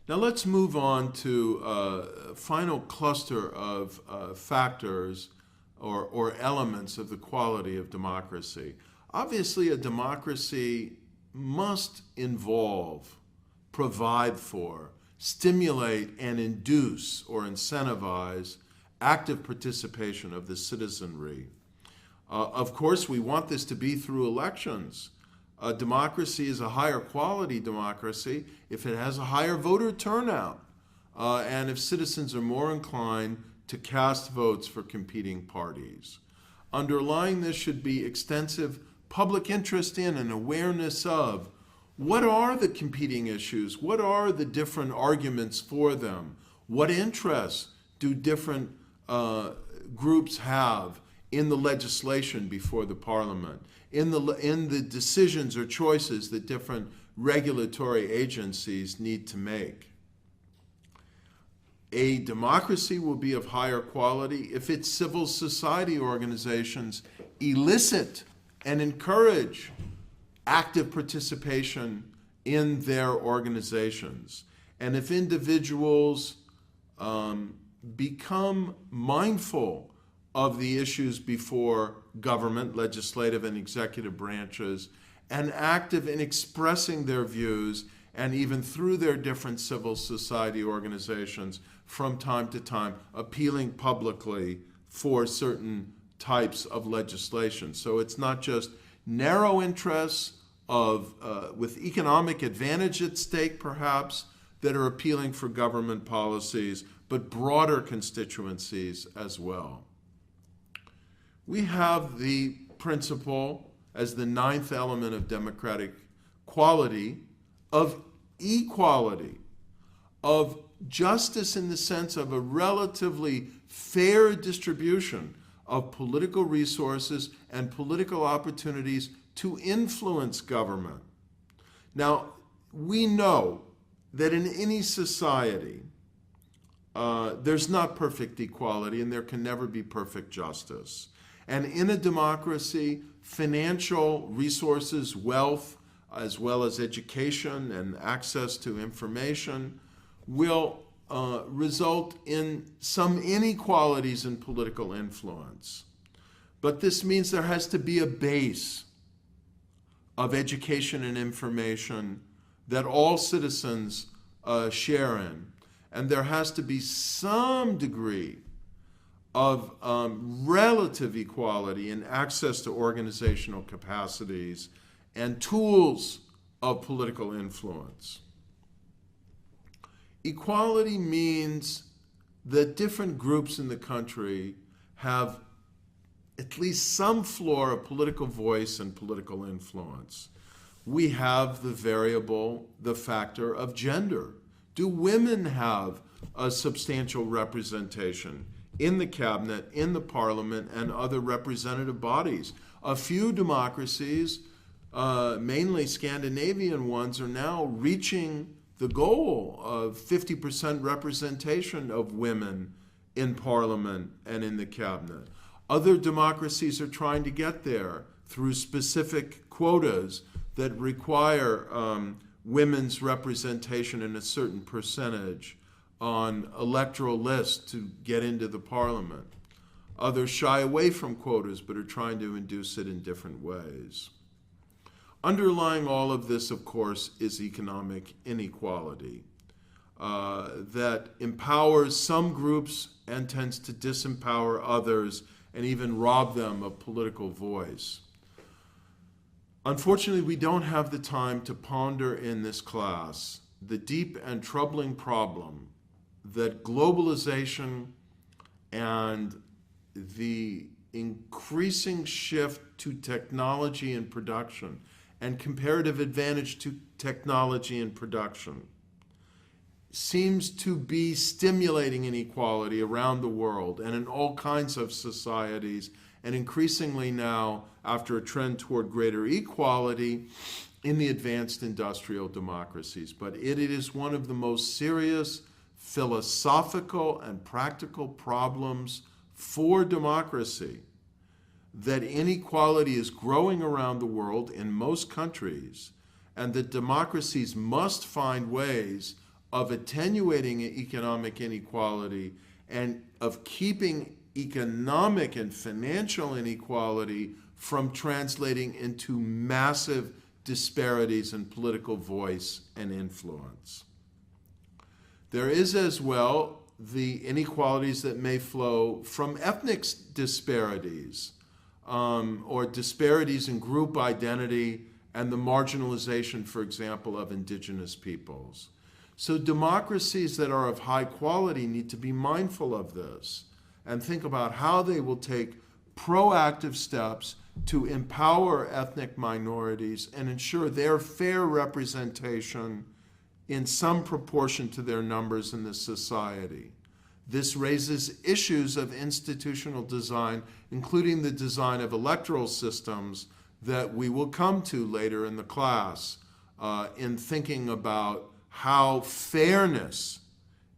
Now let's move on to a final cluster of factors or elements of the quality of democracy. Obviously, a democracy must involve, provide for, stimulate, and induce or incentivize active participation of the citizenry. Of course, we want this to be through elections. A democracy is a higher quality democracy if it has a higher voter turnout and if citizens are more inclined to cast votes for competing parties. Underlying this should be extensive public interest in and awareness of what are the competing issues, what are the different arguments for them, what interests do different groups have in the legislation before the parliament, in the decisions or choices that different regulatory agencies need to make. A democracy will be of higher quality if its civil society organizations elicit and encourage active participation in their organizations. And if individuals become mindful of the issues before government, legislative and executive branches, and active in expressing their views, and even through their different civil society organizations, from time to time, appealing publicly for certain types of legislation. So it's not just narrow interests of with economic advantage at stake, perhaps, that are appealing for government policies, but broader constituencies as well. We have the principle as the ninth element of democratic quality of equality, of justice in the sense of a relatively fair distribution of political resources and political opportunities to influence government. Now, we know that in any society, there's not perfect equality and there can never be perfect justice. And in a democracy, financial resources, wealth, as well as education and access to information will result in some inequalities in political influence. But this means there has to be a base of education and information that all citizens share in. And there has to be some degree of relative equality in access to organizational capacities and tools of political influence. Equality means that different groups in the country have at least some floor of political voice and political influence. We have the variable, the factor of gender. Do women have a substantial representation in the cabinet, in the parliament, and other representative bodies? A few democracies, mainly Scandinavian ones, are now reaching the goal of 50% representation of women in parliament and in the cabinet. Other democracies are trying to get there through specific quotas that require women's representation in a certain percentage on electoral lists to get into the parliament. Others shy away from quotas but are trying to induce it in different ways. Underlying all of this, of course, is economic inequality that empowers some groups and tends to disempower others and even rob them of political voice. Unfortunately, we don't have the time to ponder in this class the deep and troubling problem that globalization and the increasing shift to technology and production and comparative advantage to technology and production seems to be stimulating inequality around the world and in all kinds of societies, and increasingly now, after a trend toward greater equality, in the advanced industrial democracies. But it is one of the most serious philosophical and practical problems for democracy, that inequality is growing around the world in most countries, and that democracies must find ways of attenuating economic inequality and of keeping economic and financial inequality from translating into massive disparities in political voice and influence. There is as well the inequalities that may flow from ethnic disparities, or disparities in group identity and the marginalization, for example, of indigenous peoples. So democracies that are of high quality need to be mindful of this and think about how they will take proactive steps to empower ethnic minorities and ensure their fair representation in some proportion to their numbers in the society. This raises issues of institutional design, including the design of electoral systems that we will come to later in the class, in thinking about how fairness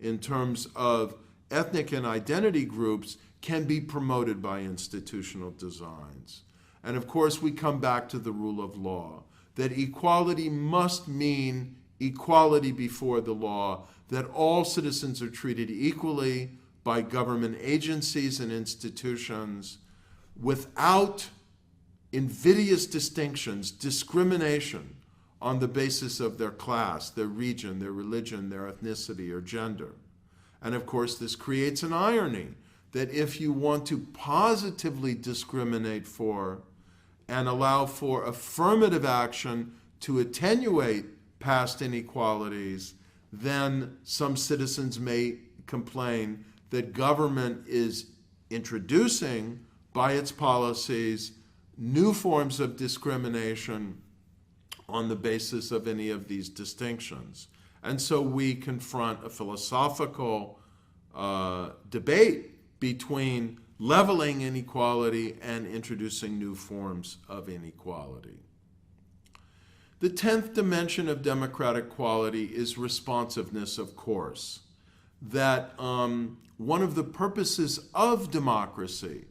in terms of ethnic and identity groups can be promoted by institutional designs. And of course, we come back to the rule of law, that equality must mean equality before the law, that all citizens are treated equally by government agencies and institutions without invidious distinctions, discrimination on the basis of their class, their region, their religion, their ethnicity, or gender. And of course, this creates an irony that if you want to positively discriminate for and allow for affirmative action to attenuate past inequalities, then some citizens may complain that government is introducing, by its policies, new forms of discrimination on the basis of any of these distinctions. And so we confront a philosophical debate between leveling inequality and introducing new forms of inequality. The 10th dimension of democratic quality is responsiveness, of course. That one of the purposes of democracy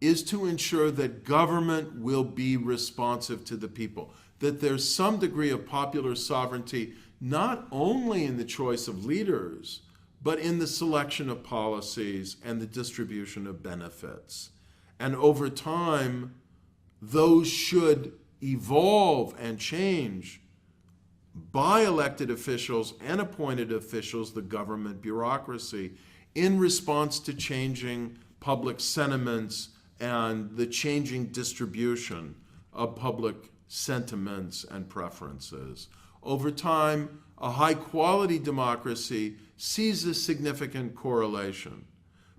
is to ensure that government will be responsive to the people, that there's some degree of popular sovereignty, not only in the choice of leaders, but in the selection of policies and the distribution of benefits. And over time, those should evolve and change by elected officials and appointed officials, the government bureaucracy, in response to changing public sentiments and the changing distribution of public sentiments and preferences. Over time, a high-quality democracy sees a significant correlation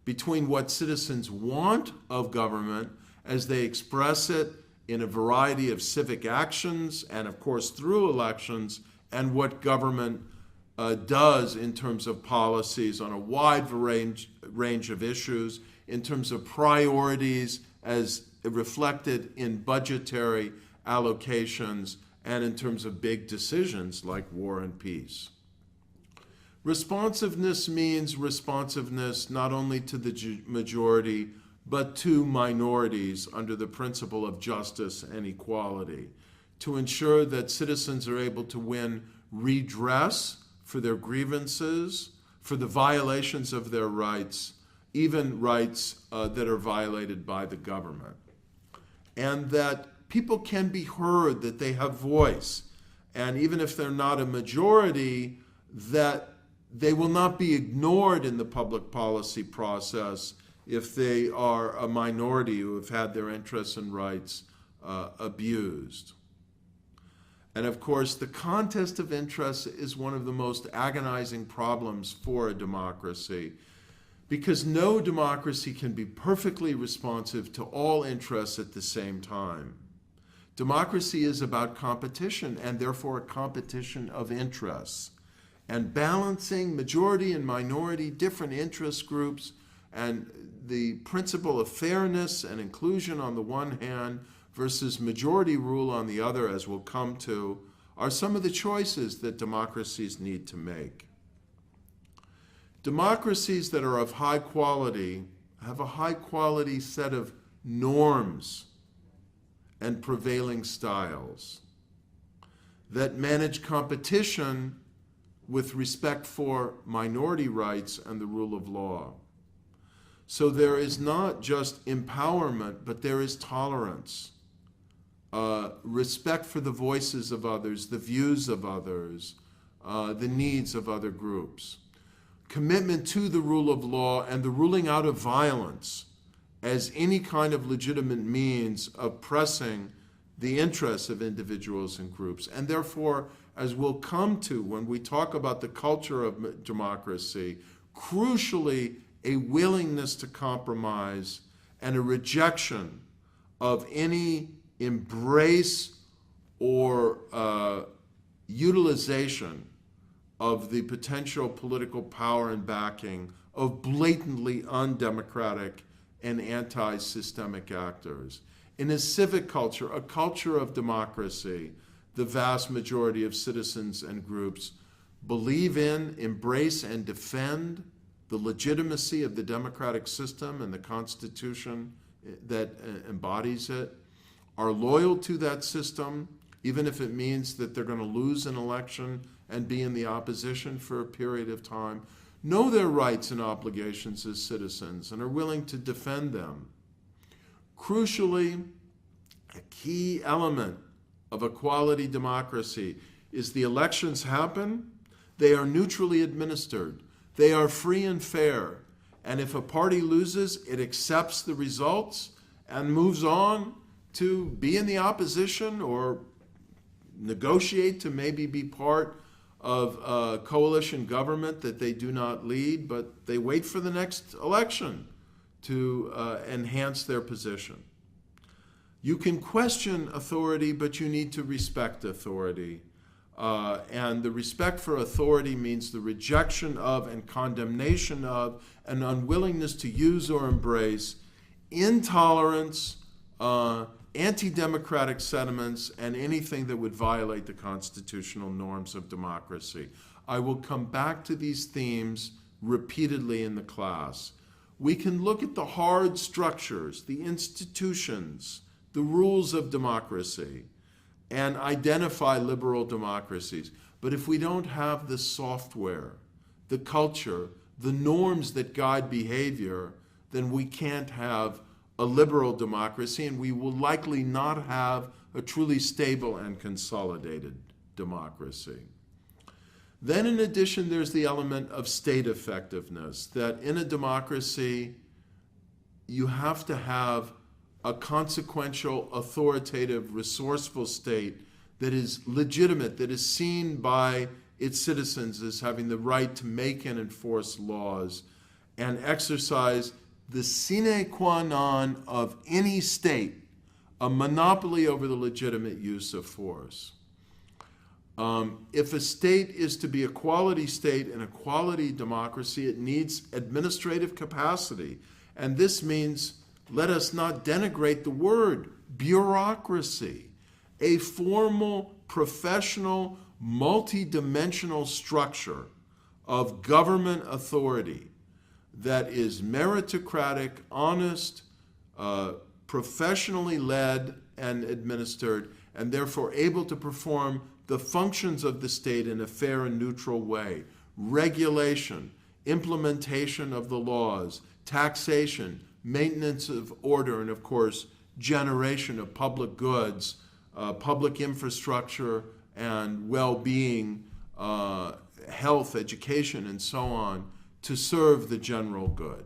between what citizens want of government as they express it in a variety of civic actions and, of course, through elections, and what government does in terms of policies on a wide range of issues, in terms of priorities as reflected in budgetary allocations, and in terms of big decisions like war and peace. Responsiveness means responsiveness not only to the majority, but to minorities under the principle of justice and equality, to ensure that citizens are able to win redress for their grievances, for the violations of their rights, even rights that are violated by the government. And that people can be heard, that they have voice, and even if they're not a majority, that they will not be ignored in the public policy process if they are a minority who have had their interests and rights abused. And of course, the contest of interests is one of the most agonizing problems for a democracy, because no democracy can be perfectly responsive to all interests at the same time. Democracy is about competition, and therefore a competition of interests, and balancing majority and minority, different interest groups, and the principle of fairness and inclusion on the one hand versus majority rule on the other, as we'll come to, are some of the choices that democracies need to make. Democracies that are of high quality have a high quality set of norms and prevailing styles that manage competition with respect for minority rights and the rule of law. So there is not just empowerment, but there is tolerance, respect for the voices of others, the views of others, the needs of other groups. Commitment to the rule of law and the ruling out of violence as any kind of legitimate means of pressing the interests of individuals and groups. And therefore, as we'll come to when we talk about the culture of democracy, crucially, a willingness to compromise and a rejection of any embrace or utilization of the potential political power and backing of blatantly undemocratic and anti-systemic actors. In a civic culture, a culture of democracy, the vast majority of citizens and groups believe in, embrace, and defend the legitimacy of the democratic system and the Constitution that embodies it, are loyal to that system, even if it means that they're going to lose an election and be in the opposition for a period of time, know their rights and obligations as citizens and are willing to defend them. Crucially, a key element of a quality democracy is the elections happen, they are neutrally administered, they are free and fair, and if a party loses, it accepts the results and moves on to be in the opposition or negotiate to maybe be part of a coalition government that they do not lead, but they wait for the next election to enhance their position. You can question authority, but you need to respect authority. And the respect for authority means the rejection of and condemnation of an unwillingness to use or embrace intolerance, anti-democratic sentiments, and anything that would violate the constitutional norms of democracy. I will come back to these themes repeatedly in the class. We can look at the hard structures, the institutions, the rules of democracy, and identify liberal democracies. But if we don't have the software, the culture, the norms that guide behavior, then we can't have a liberal democracy, and we will likely not have a truly stable and consolidated democracy. Then in addition, there's the element of state effectiveness, that in a democracy, you have to have a consequential, authoritative, resourceful state that is legitimate, that is seen by its citizens as having the right to make and enforce laws and exercise the sine qua non of any state, a monopoly over the legitimate use of force. If a state is to be a quality state and a quality democracy, it needs administrative capacity. And this means, let us not denigrate the word, bureaucracy, a formal, professional, multidimensional structure of government authority that is meritocratic, honest, professionally led and administered, and therefore able to perform the functions of the state in a fair and neutral way. Regulation, implementation of the laws, taxation, maintenance of order, and of course, generation of public goods, public infrastructure, and well-being, health, education, and so on, to serve the general good.